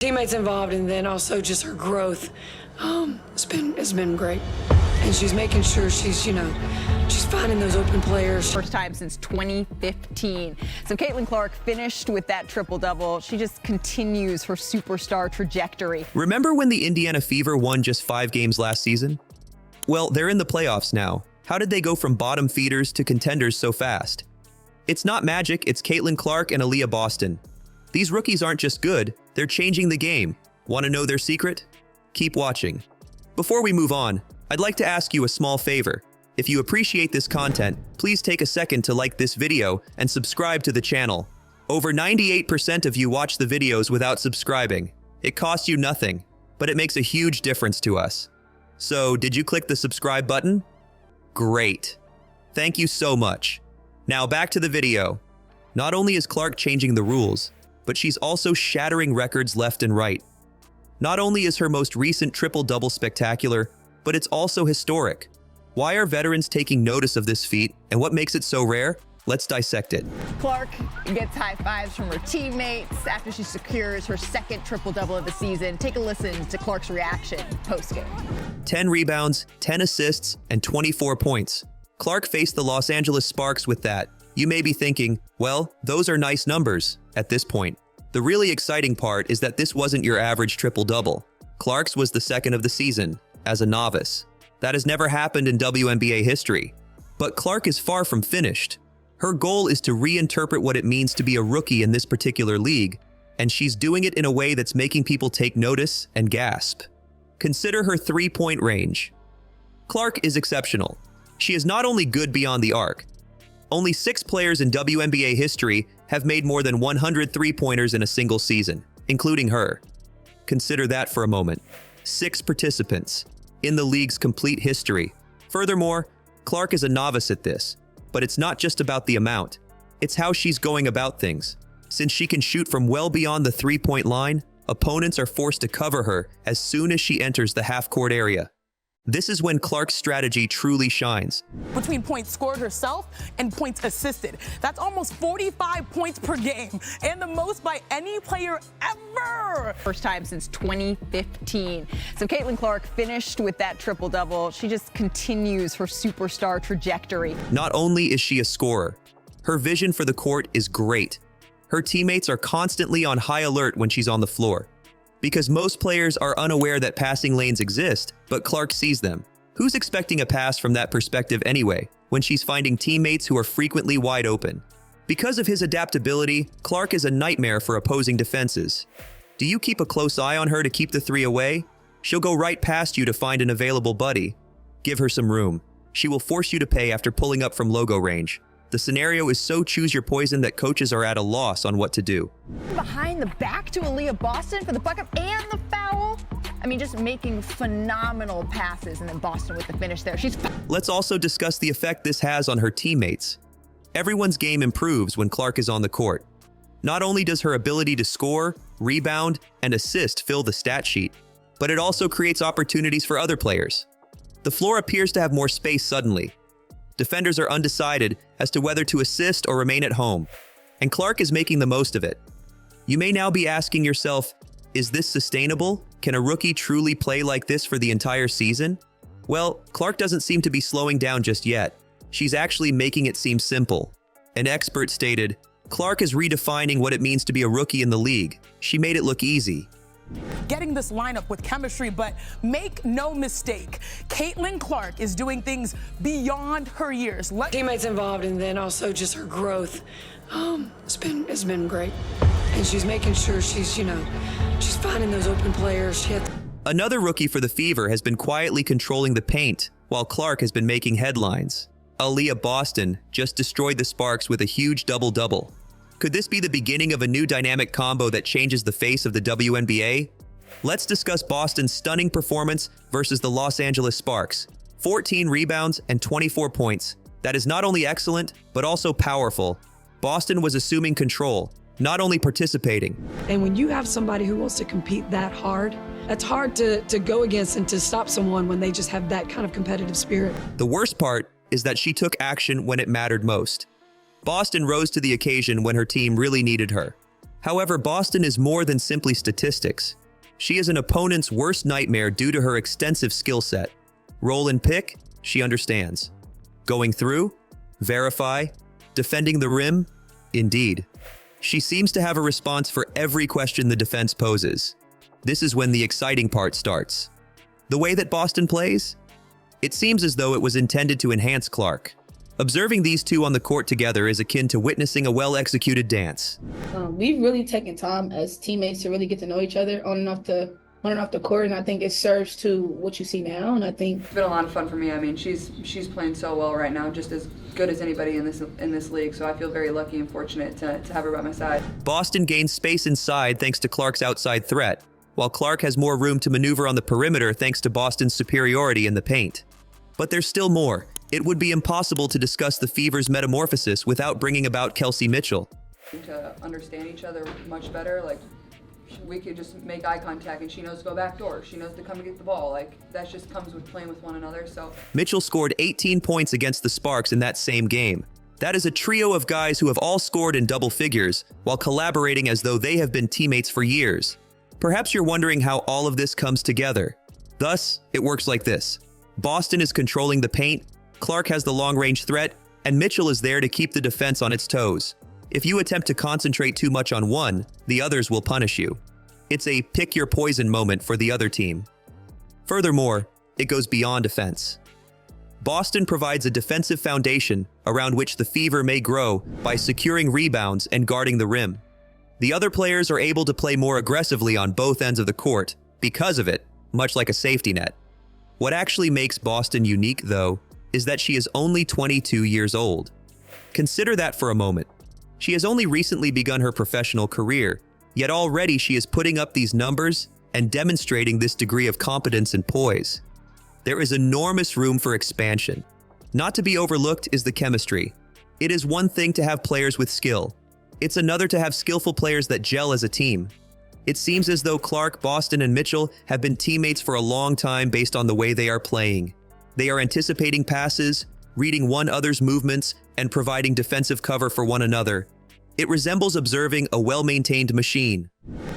Teammates involved, and then also just her growth. It's been great, and she's making sure she's finding those open players. First time since 2015. So Caitlin Clark finished with that triple-double. She just continues her superstar trajectory. Remember when the Indiana Fever won just 5 games last season? Well, they're in the playoffs now. How did they go from bottom feeders to contenders so fast? It's not magic, it's Caitlin Clark and Aliyah Boston. These rookies aren't just good, they're changing the game. Want to know their secret? Keep watching. Before we move on, I'd like to ask you a small favor. If you appreciate this content, please take a second to like this video and subscribe to the channel. Over 98% of you watch the videos without subscribing. It costs you nothing, but it makes a huge difference to us. So, did you click the subscribe button? Great. Thank you so much. Now back to the video. Not only is Clark changing the rules, but she's also shattering records left and right. Not only is her most recent triple-double spectacular, but it's also historic. Why are veterans taking notice of this feat, and what makes it so rare? Let's dissect it. Clark gets high fives from her teammates after she secures her second triple-double of the season. Take a listen to Clark's reaction post-game. 10 rebounds, 10 assists, and 24 points. Clark faced the Los Angeles Sparks with that. You may be thinking, well, those are nice numbers at this point. The really exciting part is that this wasn't your average triple-double. Clark's was the second of the season, as a novice. That has never happened in WNBA history. But Clark is far from finished. Her goal is to reinterpret what it means to be a rookie in this particular league, and she's doing it in a way that's making people take notice and gasp. Consider her three-point range. Clark is exceptional. She is not only good beyond the arc. Only 6 players in WNBA history have made more than 100 three-pointers in a single season, including her. Consider that for a moment. 6 participants in the league's complete history. Furthermore, Clark is a novice at this, but it's not just about the amount. It's how she's going about things. Since she can shoot from well beyond the three-point line, opponents are forced to cover her as soon as she enters the half-court area. This is when Clark's strategy truly shines. Between points scored herself and points assisted. That's almost 45 points per game, and the most by any player ever. First time since 2015. So Caitlin Clark finished with that triple-double. She just continues her superstar trajectory. Not only is she a scorer, her vision for the court is great. Her teammates are constantly on high alert when she's on the floor. Because most players are unaware that passing lanes exist, but Clark sees them. Who's expecting a pass from that perspective anyway, when she's finding teammates who are frequently wide open? Because of his adaptability, Clark is a nightmare for opposing defenses. Do you keep a close eye on her to keep the 3 away? She'll go right past you to find an available buddy. Give her some room. She will force you to pay after pulling up from logo range. The scenario is so choose your poison that coaches are at a loss on what to do. Behind the back to Aliyah Boston for the bucket and the foul. I mean, just making phenomenal passes, and then Boston with the finish there. Let's also discuss the effect this has on her teammates. Everyone's game improves when Clark is on the court. Not only does her ability to score, rebound, and assist fill the stat sheet, but it also creates opportunities for other players. The floor appears to have more space suddenly. Defenders are undecided as to whether to assist or remain at home, and Clark is making the most of it. You may now be asking yourself, is this sustainable? Can a rookie truly play like this for the entire season? Well, Clark doesn't seem to be slowing down just yet. She's actually making it seem simple. An expert stated, Clark is redefining what it means to be a rookie in the league. She made it look easy. Getting this lineup with chemistry, but make no mistake, Caitlin Clark is doing things beyond her years. Teammates involved, and then also just her growth. It's been great, and she's making sure she's finding those open players. Another rookie for the Fever has been quietly controlling the paint, while Clark has been making headlines. Aliyah Boston just destroyed the Sparks with a huge double-double. Could this be the beginning of a new dynamic combo that changes the face of the WNBA? Let's discuss Boston's stunning performance versus the Los Angeles Sparks. 14 rebounds and 24 points. That is not only excellent, but also powerful. Boston was assuming control, not only participating. And when you have somebody who wants to compete that hard, that's hard to go against and to stop someone when they just have that kind of competitive spirit. The worst part is that she took action when it mattered most. Boston rose to the occasion when her team really needed her. However, Boston is more than simply statistics. She is an opponent's worst nightmare due to her extensive skill set. Roll and pick, she understands. Going through, verify, defending the rim, indeed. She seems to have a response for every question the defense poses. This is when the exciting part starts. The way that Boston plays? It seems as though it was intended to enhance Clark. Observing these two on the court together is akin to witnessing a well-executed dance. We've really taken time as teammates to really get to know each other on and off the court, and I think it serves to what you see now. And I think it's been a lot of fun for me. I mean, she's playing so well right now, just as good as anybody in this league. So I feel very lucky and fortunate to have her by my side. Boston gains space inside thanks to Clark's outside threat, while Clark has more room to maneuver on the perimeter thanks to Boston's superiority in the paint. But there's still more. It would be impossible to discuss the Fever's metamorphosis without bringing about Kelsey Mitchell. To understand each other much better, like we could just make eye contact and she knows to go back door. She knows to come and get the ball. Like that just comes with playing with one another. So Mitchell scored 18 points against the Sparks in that same game. That is a trio of guys who have all scored in double figures while collaborating as though they have been teammates for years. Perhaps you're wondering how all of this comes together. Thus, it works like this. Boston is controlling the paint, Clark has the long-range threat, and Mitchell is there to keep the defense on its toes. If you attempt to concentrate too much on one, the others will punish you. It's a pick-your-poison moment for the other team. Furthermore, it goes beyond defense. Boston provides a defensive foundation around which the Fever may grow by securing rebounds and guarding the rim. The other players are able to play more aggressively on both ends of the court because of it, much like a safety net. What actually makes Boston unique, though, is that she is only 22 years old. Consider that for a moment. She has only recently begun her professional career, yet already she is putting up these numbers and demonstrating this degree of competence and poise. There is enormous room for expansion. Not to be overlooked is the chemistry. It is one thing to have players with skill. It's another to have skillful players that gel as a team. It seems as though Clark, Boston, and Mitchell have been teammates for a long time based on the way they are playing. They are anticipating passes, reading one another's movements, and providing defensive cover for one another. It resembles observing a well-maintained machine.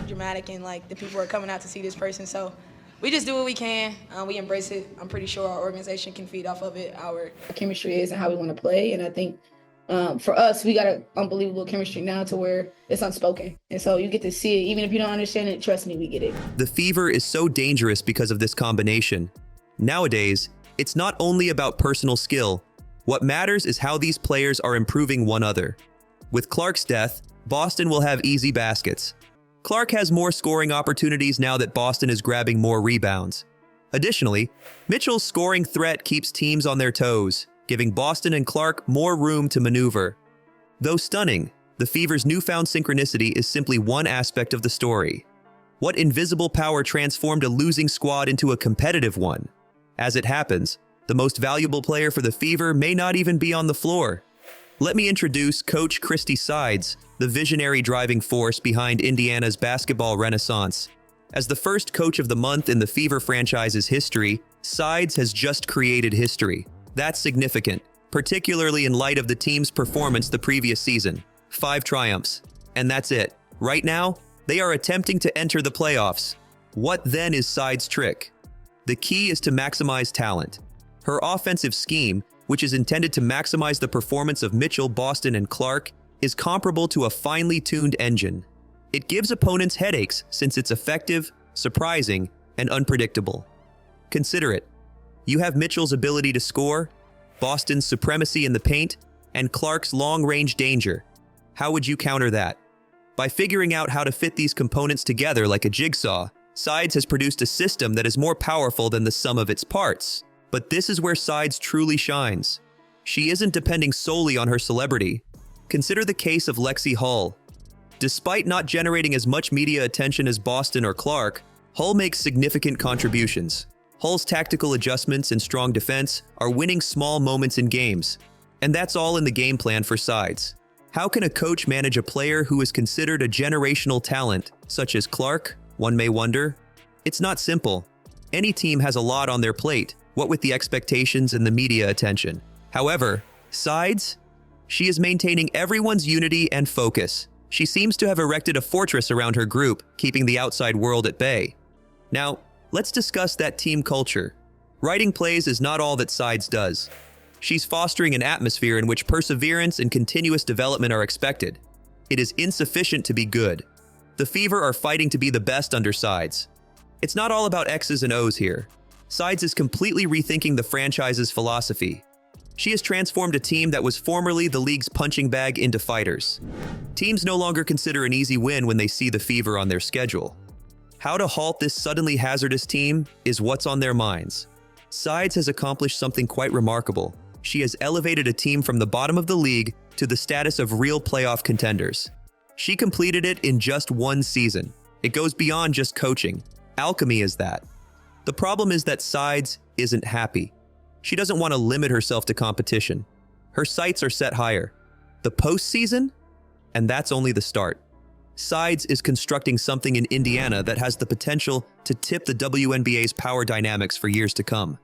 Dramatic, and like the people are coming out to see this person, so we just do what we can. We embrace it. I'm pretty sure our organization can feed off of it. Our chemistry is and how we want to play, and I think for us, we got an unbelievable chemistry now to where it's unspoken. And so you get to see it. Even if you don't understand it, trust me, we get it. The Fever is so dangerous because of this combination. Nowadays, it's not only about personal skill. What matters is how these players are improving one another. With Clark's death, Boston will have easy baskets. Clark has more scoring opportunities now that Boston is grabbing more rebounds. Additionally, Mitchell's scoring threat keeps teams on their toes, giving Boston and Clark more room to maneuver. Though stunning, the Fever's newfound synchronicity is simply one aspect of the story. What invisible power transformed a losing squad into a competitive one? As it happens, the most valuable player for the Fever may not even be on the floor. Let me introduce Coach Christy Sides, the visionary driving force behind Indiana's basketball renaissance. As the first coach of the month in the Fever franchise's history, Sides has just created history. That's significant, particularly in light of the team's performance the previous season. 5 triumphs. And that's it. Right now, they are attempting to enter the playoffs. What then is Sides' trick? The key is to maximize talent. Her offensive scheme, which is intended to maximize the performance of Mitchell, Boston, and Clark, is comparable to a finely tuned engine. It gives opponents headaches since it's effective, surprising, and unpredictable. Consider it. You have Mitchell's ability to score, Boston's supremacy in the paint, and Clark's long-range danger. How would you counter that? By figuring out how to fit these components together like a jigsaw, Sides has produced a system that is more powerful than the sum of its parts. But this is where Sides truly shines. She isn't depending solely on her celebrity. Consider the case of Lexi Hull. Despite not generating as much media attention as Boston or Clark, Hull makes significant contributions. Hull's tactical adjustments and strong defense are winning small moments in games. And that's all in the game plan for Sides. How can a coach manage a player who is considered a generational talent, such as Clark? One may wonder. It's not simple. Any team has a lot on their plate, what with the expectations and the media attention. However, Sides? She is maintaining everyone's unity and focus. She seems to have erected a fortress around her group, keeping the outside world at bay. Now, let's discuss that team culture. Writing plays is not all that Sides does. She's fostering an atmosphere in which perseverance and continuous development are expected. It is insufficient to be good. The Fever are fighting to be the best under Sides. It's not all about X's and O's here. Sides is completely rethinking the franchise's philosophy. She has transformed a team that was formerly the league's punching bag into fighters. Teams no longer consider an easy win when they see the Fever on their schedule. How to halt this suddenly hazardous team is what's on their minds. Sides has accomplished something quite remarkable. She has elevated a team from the bottom of the league to the status of real playoff contenders. She completed it in just one season. It goes beyond just coaching. Alchemy is that. The problem is that Sides isn't happy. She doesn't want to limit herself to competition. Her sights are set higher. The postseason? And that's only the start. Sides is constructing something in Indiana that has the potential to tip the WNBA's power dynamics for years to come.